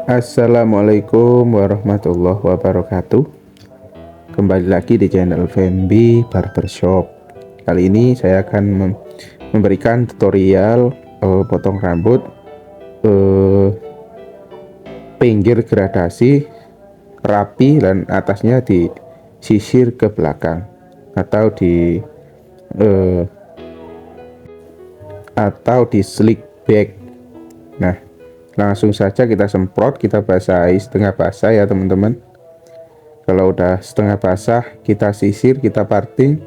Assalamualaikum warahmatullahi wabarakatuh. Kembali lagi di channel Fembi Barbershop. Kali ini saya akan memberikan tutorial potong rambut pinggir gradasi rapi dan atasnya disisir ke belakang atau di slick back. Nah, langsung saja kita semprot, kita basahi setengah basah ya teman-teman. Kalau udah setengah basah, kita sisir, kita parting,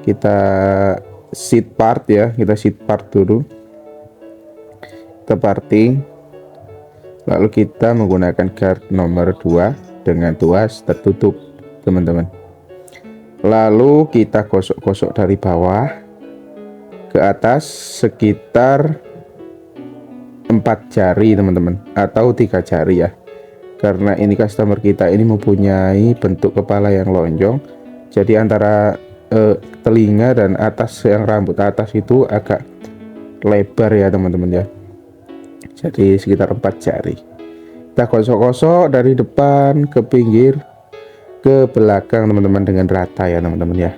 kita seat part ya, kita seat part dulu, kita parting, lalu kita menggunakan guard nomor 2 dengan tuas tertutup teman-teman. Lalu kita gosok-gosok dari bawah ke atas sekitar 4 jari teman-teman, atau 3 jari ya, karena ini customer kita ini mempunyai bentuk kepala yang lonjong, jadi antara telinga dan atas, yang rambut atas itu agak lebar ya teman-teman ya, jadi sekitar 4 jari. Kita gosok-gosok dari depan ke pinggir ke belakang teman-teman dengan rata ya teman-teman ya.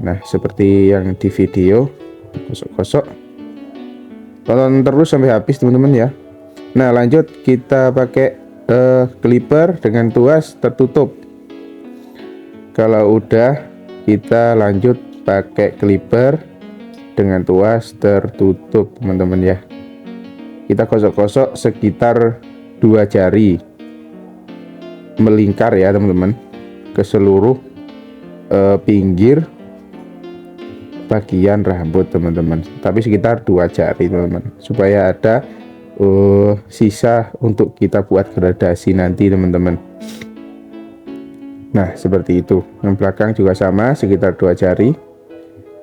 Nah, seperti yang di video, gosok-gosok, tonton terus sampai habis teman-teman ya. Nah, lanjut kita pakai clipper dengan tuas tertutup. Kalau udah, kita lanjut pakai clipper dengan tuas tertutup teman-teman ya. Kita gosok-gosok sekitar 2 jari melingkar ya teman-teman ke seluruh pinggir bagian rambut teman-teman, tapi sekitar 2 jari teman-teman, supaya ada sisa untuk kita buat gradasi nanti teman-teman. Nah, seperti itu. Yang belakang juga sama, sekitar 2 jari.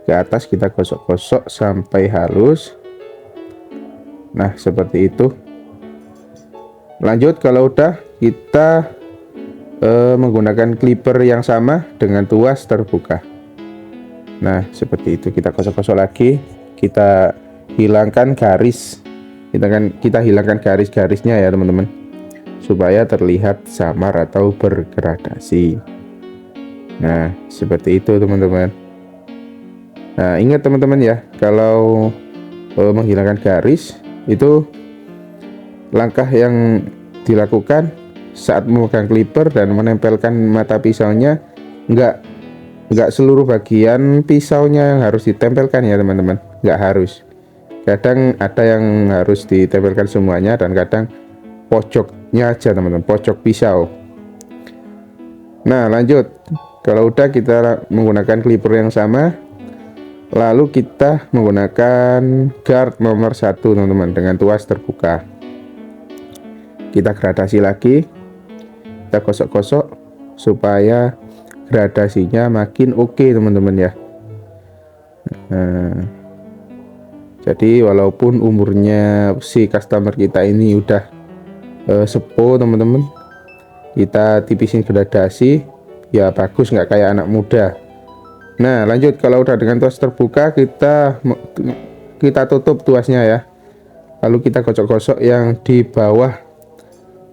Ke atas kita gosok-gosok sampai halus. Nah, seperti itu. Lanjut, kalau udah, kita menggunakan clipper yang sama dengan tuas terbuka. Nah, seperti itu. Kita gosok-gosok lagi, kita hilangkan garis, kita hilangkan garis-garisnya ya teman-teman, supaya terlihat samar atau bergradasi. Nah, seperti itu teman-teman. Nah, ingat teman-teman ya, kalau menghilangkan garis itu langkah yang dilakukan saat memegang clipper dan menempelkan mata pisaunya, enggak seluruh bagian pisaunya yang harus ditempelkan ya teman-teman, enggak harus. Kadang ada yang harus ditempelkan semuanya, dan kadang pojoknya aja teman-teman, pojok pisau. Nah, lanjut, kalau udah, kita menggunakan clipper yang sama, lalu kita menggunakan guard nomor 1 teman-teman dengan tuas terbuka. Kita gradasi lagi, kita gosok-gosok supaya gradasinya makin oke teman-teman ya. Nah, jadi walaupun umurnya si customer kita ini udah sepuh teman-teman, kita tipisin gradasi ya, bagus, nggak kayak anak muda. Nah, lanjut, kalau udah dengan tuas terbuka, kita tutup tuasnya ya, lalu kita gosok-gosok yang di bawah,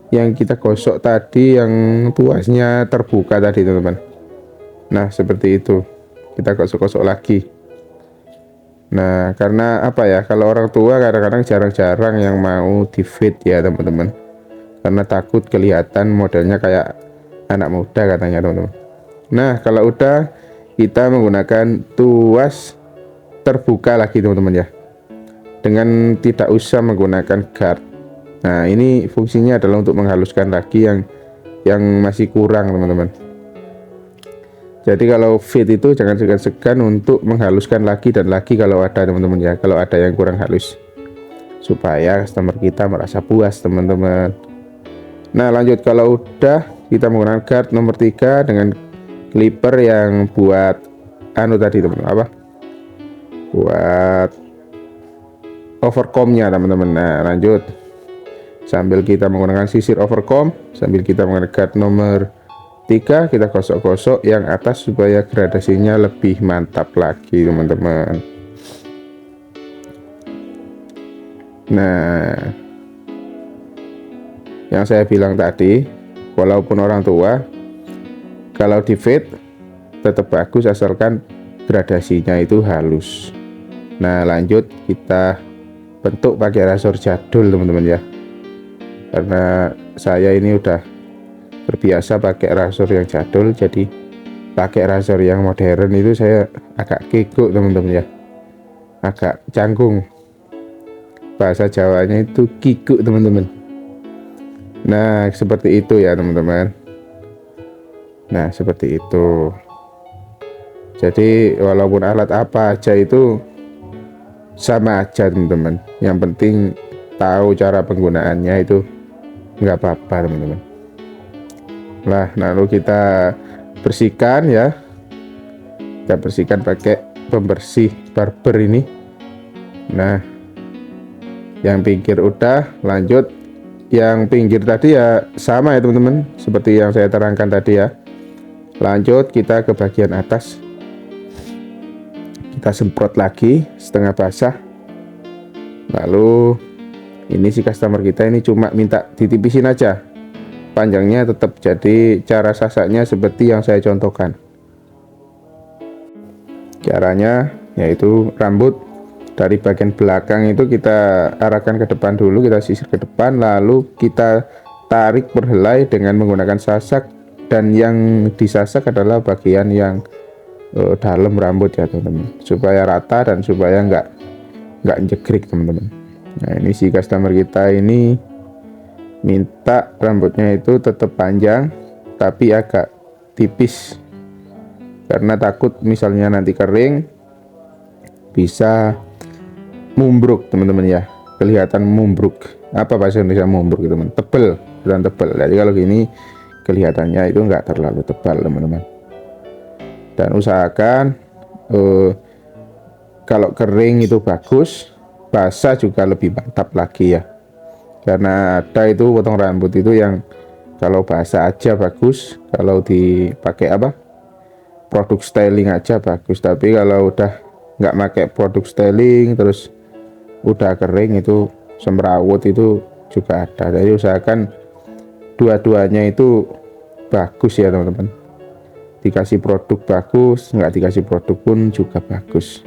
yang kita gosok tadi, yang tuasnya terbuka tadi teman-teman. Nah, seperti itu, kita gosok-gosok lagi. Nah, karena apa ya, kalau orang tua kadang-kadang jarang-jarang yang mau di fade ya teman-teman, karena takut kelihatan modelnya kayak anak muda katanya teman-teman. Nah, kalau udah, kita menggunakan tuas terbuka lagi teman-teman ya, dengan tidak usah menggunakan guard. Nah, ini fungsinya adalah untuk menghaluskan lagi yang masih kurang teman-teman. Jadi kalau fade itu jangan segan-segan untuk menghaluskan lagi dan lagi kalau ada teman-teman ya, kalau ada yang kurang halus, supaya customer kita merasa puas teman-teman. Nah, lanjut, kalau udah, kita menggunakan guard nomor 3 dengan clipper yang buat anu tadi teman-teman, apa, buat overcomb-nya teman-teman. Nah, lanjut, sambil kita menggunakan sisir overcomb, sambil kita menggunakan guard nomor 3, kita gosok-gosok yang atas supaya gradasinya lebih mantap lagi teman-teman. Nah, yang saya bilang tadi, walaupun orang tua, kalau di fade tetap bagus asalkan gradasinya itu halus. Nah lanjut kita bentuk pakai rasor jadul teman-teman ya, karena saya ini udah terbiasa pakai rasor yang jadul, jadi pakai rasor yang modern itu saya agak kikuk teman-teman ya, agak canggung, bahasa Jawanya itu kikuk teman-teman. Nah seperti itu ya teman-teman. Nah seperti itu. Jadi walaupun alat apa aja itu sama aja teman-teman, yang penting tahu cara penggunaannya itu nggak apa-apa teman-teman. Nah lalu kita bersihkan ya, kita bersihkan pakai pembersih barber ini. Nah yang pinggir udah, lanjut yang pinggir tadi ya sama ya teman-teman, seperti yang saya terangkan tadi ya. Lanjut kita ke bagian atas, kita semprot lagi setengah basah. Lalu ini si customer kita ini cuma minta ditipisin aja, panjangnya tetap jadi cara sasaknya seperti yang saya contohkan. Caranya yaitu rambut dari bagian belakang itu kita arahkan ke depan dulu, kita sisir ke depan, lalu kita tarik berhelai dengan menggunakan sasak, dan yang disasak adalah bagian yang dalam rambut ya teman-teman, supaya rata dan supaya nggak jegrik teman-teman. Nah ini si customer kita ini minta rambutnya itu tetap panjang tapi agak tipis, karena takut misalnya nanti kering bisa mumbruk teman-teman ya, kelihatan mumbruk. Apa bahasa Indonesia mumbruk teman? Tebel, dan tebel. Jadi kalau gini kelihatannya itu enggak terlalu tebal teman-teman. Dan usahakan kalau kering itu bagus, basah juga lebih mantap lagi ya. Karena ada itu potong rambut itu yang kalau basah aja bagus, kalau dipakai produk styling aja bagus, tapi kalau udah nggak pakai produk styling terus udah kering itu semrawut itu juga ada. Jadi usahakan dua-duanya itu bagus ya teman-teman, dikasih produk bagus, nggak dikasih produk pun juga bagus.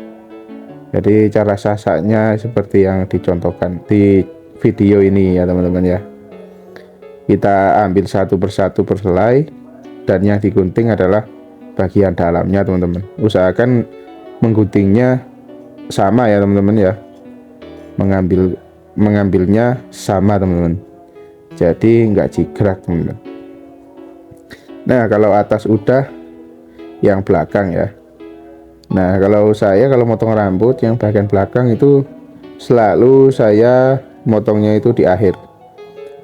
Jadi cara sasaknya seperti yang dicontohkan di video ini ya teman-teman ya. Kita ambil satu persatu perhelai, dan yang digunting adalah bagian dalamnya teman-teman. Usahakan mengguntingnya sama ya teman-teman ya, mengambilnya sama teman-teman, jadi nggak jigrak teman-teman. Nah kalau atas udah, yang belakang ya. Nah kalau motong rambut yang bagian belakang itu selalu saya motongnya itu di akhir.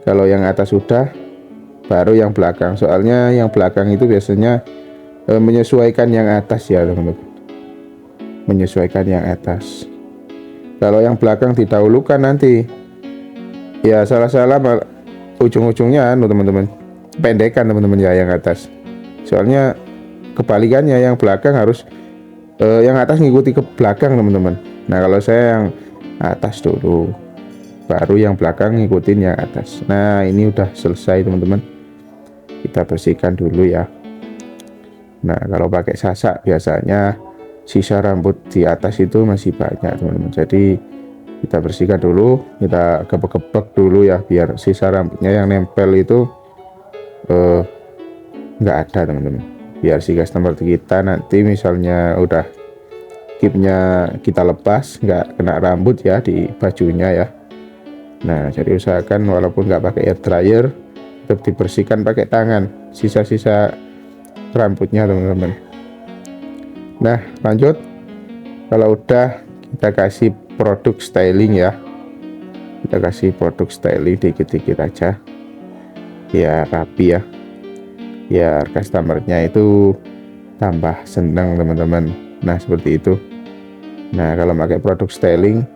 Kalau yang atas udah, baru yang belakang, soalnya yang belakang itu biasanya menyesuaikan yang atas ya teman-teman, menyesuaikan yang atas. Kalau yang belakang didahulukan nanti ya salah-salah ujung-ujungnya teman-teman, pendekan teman-teman ya yang atas. Soalnya kebalikannya, yang belakang harus yang atas ngikuti ke belakang teman-teman. Nah kalau saya yang atas dulu, baru yang belakang ngikutin yang atas. Nah ini udah selesai teman-teman, kita bersihkan dulu ya. Nah kalau pakai sasak biasanya sisa rambut di atas itu masih banyak teman-teman, jadi kita bersihkan dulu, kita gebek-gebek dulu ya, biar sisa rambutnya yang nempel itu nggak ada teman-teman, biar si customer kita nanti misalnya udah kipnya kita lepas nggak kena rambut ya di bajunya ya. Nah jadi usahakan walaupun nggak pakai air dryer, tetap dibersihkan pakai tangan sisa-sisa rambutnya teman-teman. Nah lanjut, kalau udah kita kasih produk styling ya, kita kasih produk styling dikit-dikit aja biar rapi ya, biar customernya itu tambah senang teman-teman. Nah seperti itu. Nah kalau pakai produk styling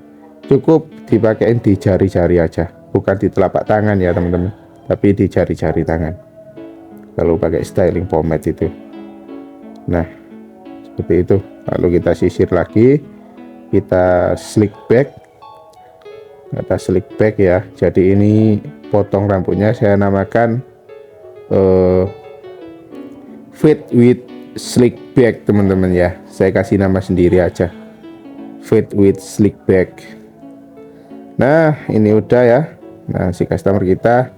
cukup dipakein di jari-jari aja, bukan di telapak tangan ya teman-teman, tapi di jari-jari tangan kalau pakai styling pomade itu. Nah seperti itu. Lalu kita sisir lagi, kita slick back ya. Jadi ini potong rambutnya saya namakan fade with slick back teman-teman ya. Saya kasih nama sendiri aja, fade with slick back. Nah ini udah ya. Nah si customer kita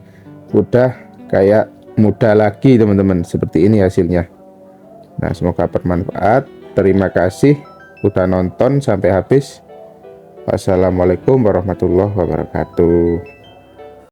udah kayak muda lagi teman-teman, seperti ini hasilnya. Nah semoga bermanfaat. Terima kasih udah nonton sampai habis. Wassalamualaikum warahmatullahi wabarakatuh.